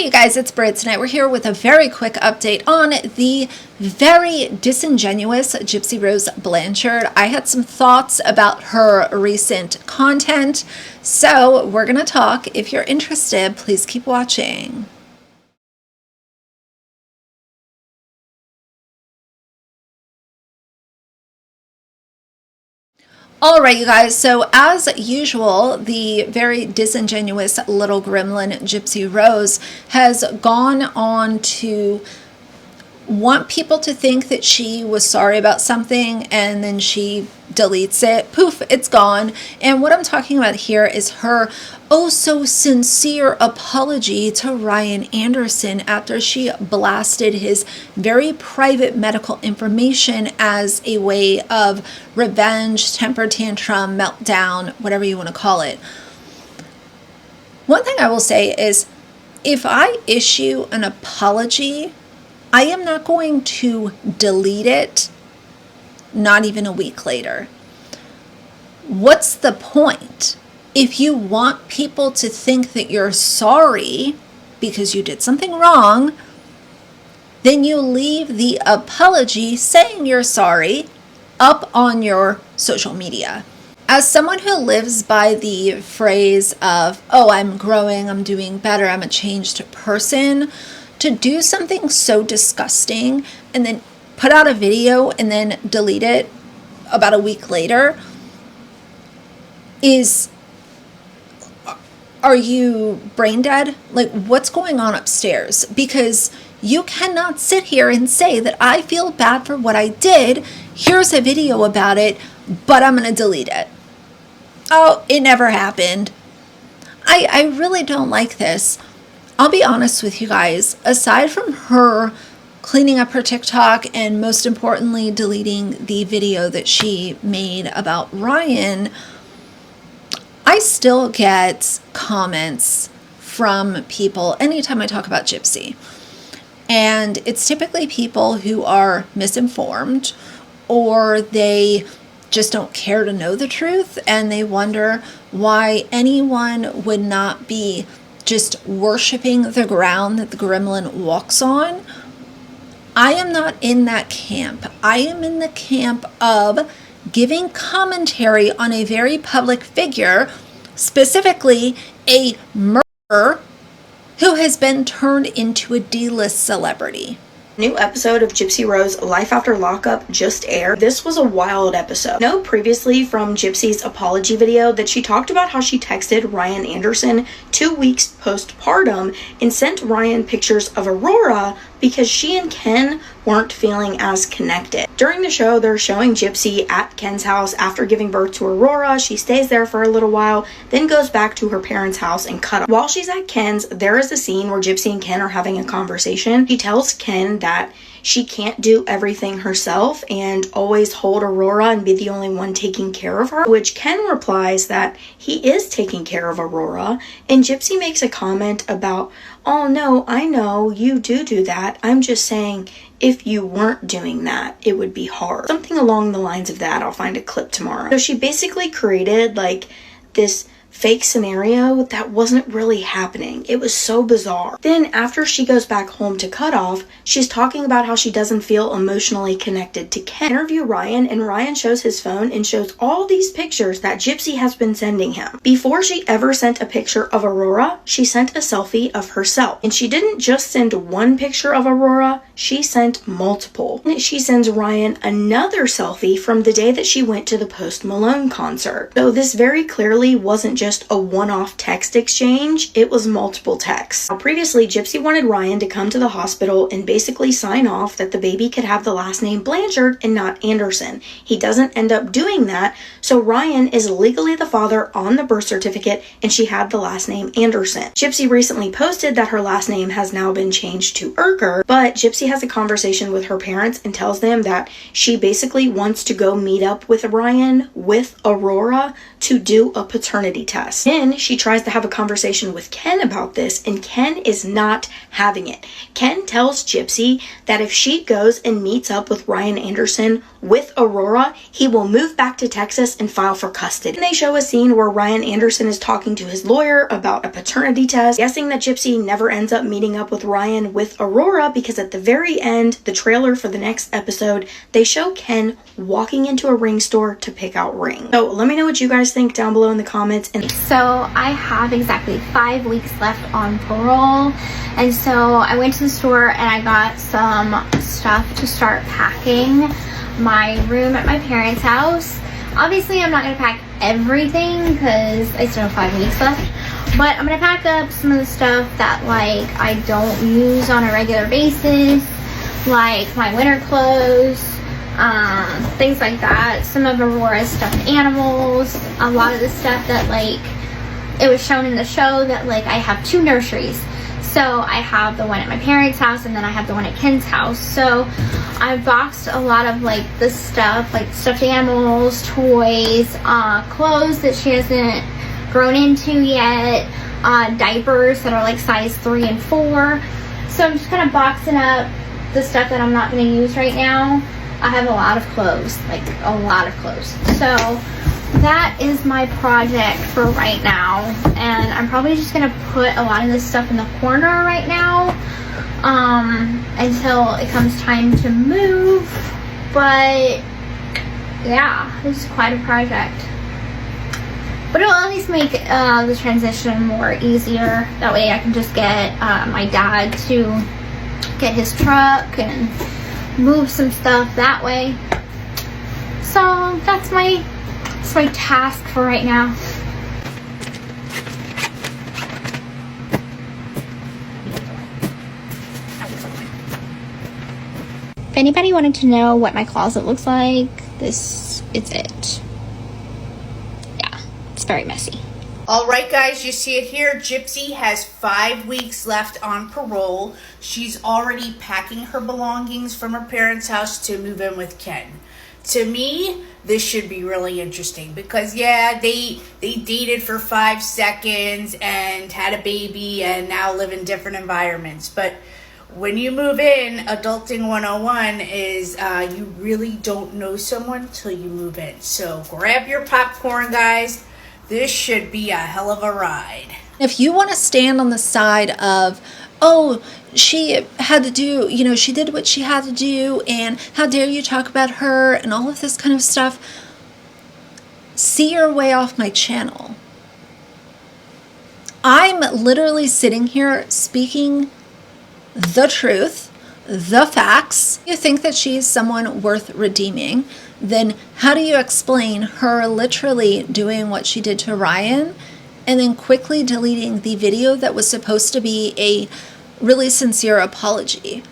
Hey you guys, it's Brit. Tonight we're here with a very quick update on the very disingenuous Gypsy Rose Blanchard. I had some thoughts about her recent content, so we're going to talk. If you're interested, please keep watching. All right, you guys, so as usual, the very disingenuous little gremlin Gypsy Rose has gone on to want people to think that she was sorry about something, and then she deletes it. Poof, it's gone. And what I'm talking about here is her oh so sincere apology to Ryan Anderson after she blasted his very private medical information as a way of revenge, temper tantrum, meltdown, whatever you want to call it. One thing I will say is, if I issue an apology, I am not going to delete it, not even a week later. What's the point? If you want people to think that you're sorry because you did something wrong, then you leave the apology saying you're sorry up on your social media. As someone who lives by the phrase of, oh, I'm growing, I'm doing better, I'm a changed person, to do something so disgusting and then put out a video and then delete it about a week later is, are you brain dead? Like, what's going on upstairs? Because you cannot sit here and say that I feel bad for what I did. Here's a video about it, but I'm going to delete it. Oh, it never happened. I really don't like this. I'll be honest with you guys, aside from her cleaning up her TikTok and most importantly deleting the video that she made about Ryan, I still get comments from people anytime I talk about Gypsy. And it's typically people who are misinformed, or they just don't care to know the truth, and they wonder why anyone would not be just worshiping the ground that the gremlin walks on. I am not in that camp. I am in the camp of giving commentary on a very public figure, specifically a murderer who has been turned into a D-list celebrity. New episode of Gypsy Rose Life After Lockup just aired. This was a wild episode. Know previously from Gypsy's apology video that she talked about how she texted Ryan Anderson 2 weeks postpartum and sent Ryan pictures of Aurora because she and Ken weren't feeling as connected. During the show, they're showing Gypsy at Ken's house after giving birth to Aurora. She stays there for a little while, then goes back to her parents' house and cut off. While she's at Ken's, there is a scene where Gypsy and Ken are having a conversation. She tells Ken that she can't do everything herself and always hold Aurora and be the only one taking care of her, which Ken replies that he is taking care of Aurora, and Gypsy makes a comment about, oh no, I know you do that. I'm just saying if you weren't doing that, it would be hard. Something along the lines of that. I'll find a clip tomorrow. So she basically created like this fake scenario that wasn't really happening. It was so bizarre. Then after she goes back home to cut off, she's talking about how she doesn't feel emotionally connected to Ken. Interview Ryan, and Ryan shows his phone and shows all these pictures that Gypsy has been sending him. Before she ever sent a picture of Aurora, she sent a selfie of herself. And she didn't just send one picture of Aurora, she sent multiple. And she sends Ryan another selfie from the day that she went to the Post Malone concert. So this very clearly wasn't just a one-off text exchange, it was multiple texts. Now, previously, Gypsy wanted Ryan to come to the hospital and basically sign off that the baby could have the last name Blanchard and not Anderson. He doesn't end up doing that, so Ryan is legally the father on the birth certificate, and she had the last name Anderson. Gypsy recently posted that her last name has now been changed to Urker, but Gypsy has a conversation with her parents and tells them that she basically wants to go meet up with Ryan with Aurora to do a paternity test. Then she tries to have a conversation with Ken about this, and Ken is not having it. Ken tells Gypsy that if she goes and meets up with Ryan Anderson with Aurora, he will move back to Texas and file for custody. And they show a scene where Ryan Anderson is talking to his lawyer about a paternity test, guessing that Gypsy never ends up meeting up with Ryan with Aurora, because at the very end, the trailer for the next episode, they show Ken walking into a ring store to pick out rings. So let me know what you guys think down below in the comments. And so I have exactly 5 weeks left on parole, and so I went to the store and I got some stuff to start packing my room at my parents' house. Obviously I'm not going to pack everything because I still have 5 weeks left, but I'm going to pack up some of the stuff that like I don't use on a regular basis, like my winter clothes, things like that, some of Aurora's stuffed animals, a lot of the stuff that like it was shown in the show that like I have 2 nurseries. So I have the one at my parents' house and then I have the one at Ken's house. So I boxed a lot of like the stuff, like stuffed animals, toys, clothes that she hasn't grown into yet, diapers that are like size 3 and 4. So I'm just kind of boxing up the stuff that I'm not going to use right now. I have a lot of clothes, like a lot of clothes. So that is my project for right now, and I'm probably just gonna put a lot of this stuff in the corner right now until it comes time to move. But yeah, this is quite a project, but it'll at least make the transition more easier. That way I can just get my dad to get his truck and move some stuff that way. So that's my task for right now. If anybody wanted to know what my closet looks like, this is it. Yeah, it's very messy. All right, guys, you see it here. Gypsy has 5 weeks left on parole. She's already packing her belongings from her parents' house to move in with Ken. To me, this should be really interesting because, yeah, they dated for 5 seconds and had a baby and now live in different environments. But when you move in, Adulting 101 is you really don't know someone till you move in. So grab your popcorn, guys. This should be a hell of a ride. If you want to stand on the side of, oh, she had to do, you know, she did what she had to do, and how dare you talk about her, and all of this kind of stuff, see your way off my channel. I'm literally sitting here speaking the truth, the facts. If you think that she's someone worth redeeming, then how do you explain her literally doing what she did to Ryan and then quickly deleting the video that was supposed to be a really sincere apology?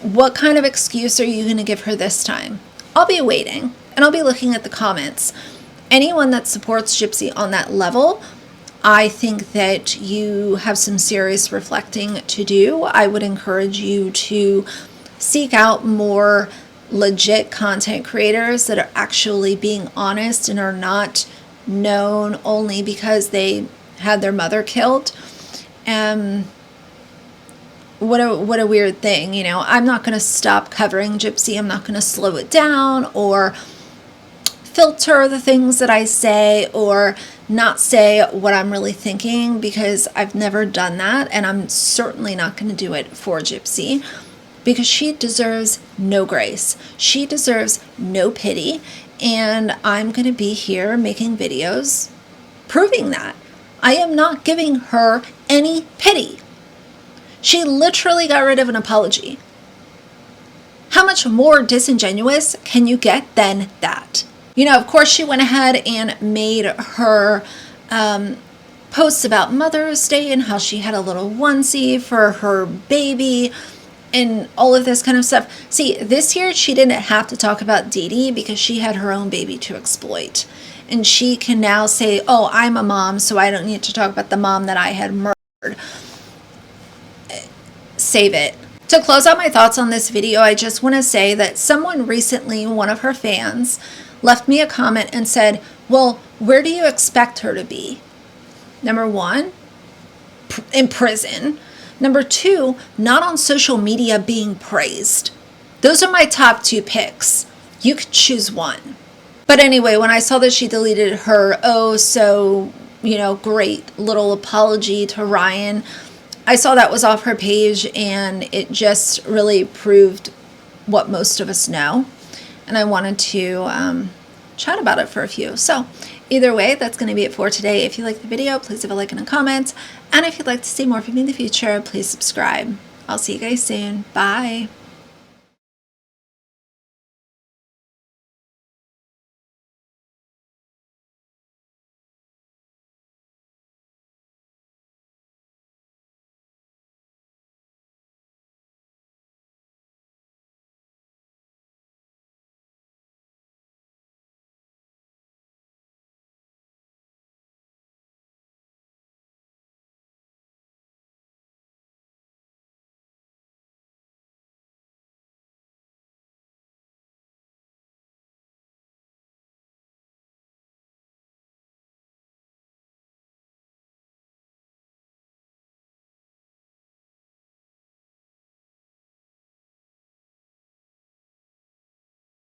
What kind of excuse are you going to give her this time? I'll be waiting, and I'll be looking at the comments. Anyone that supports Gypsy on that level, I think that you have some serious reflecting to do. I would encourage you to seek out more legit content creators that are actually being honest and are not known only because they had their mother killed. What a weird thing, you know. I'm not going to stop covering Gypsy. I'm not going to slow it down or filter the things that I say or not say what I'm really thinking, because I've never done that, and I'm certainly not going to do it for Gypsy, because she deserves no grace. She deserves no pity, and I'm going to be here making videos proving that. I am not giving her any pity. She literally got rid of an apology. How much more disingenuous can you get than that? You know, of course, she went ahead and made her posts about Mother's Day and how she had a little onesie for her baby and all of this kind of stuff. See, this year she didn't have to talk about Dee Dee because she had her own baby to exploit. And she can now say, oh, I'm a mom, so I don't need to talk about the mom that I had murdered. Save it. To close out my thoughts on this video, I just want to say that someone recently, one of her fans, left me a comment and said, well, where do you expect her to be? Number one, in prison. Number two, not on social media being praised. Those are my top 2 picks. You could choose one. But anyway, when I saw that she deleted her great little apology to Ryan, I saw that was off her page, and it just really proved what most of us know. And I wanted to chat about it for a few. So either way, that's going to be it for today. If you like the video, please leave a like and a comment. And if you'd like to see more from me in the future, please subscribe. I'll see you guys soon. Bye.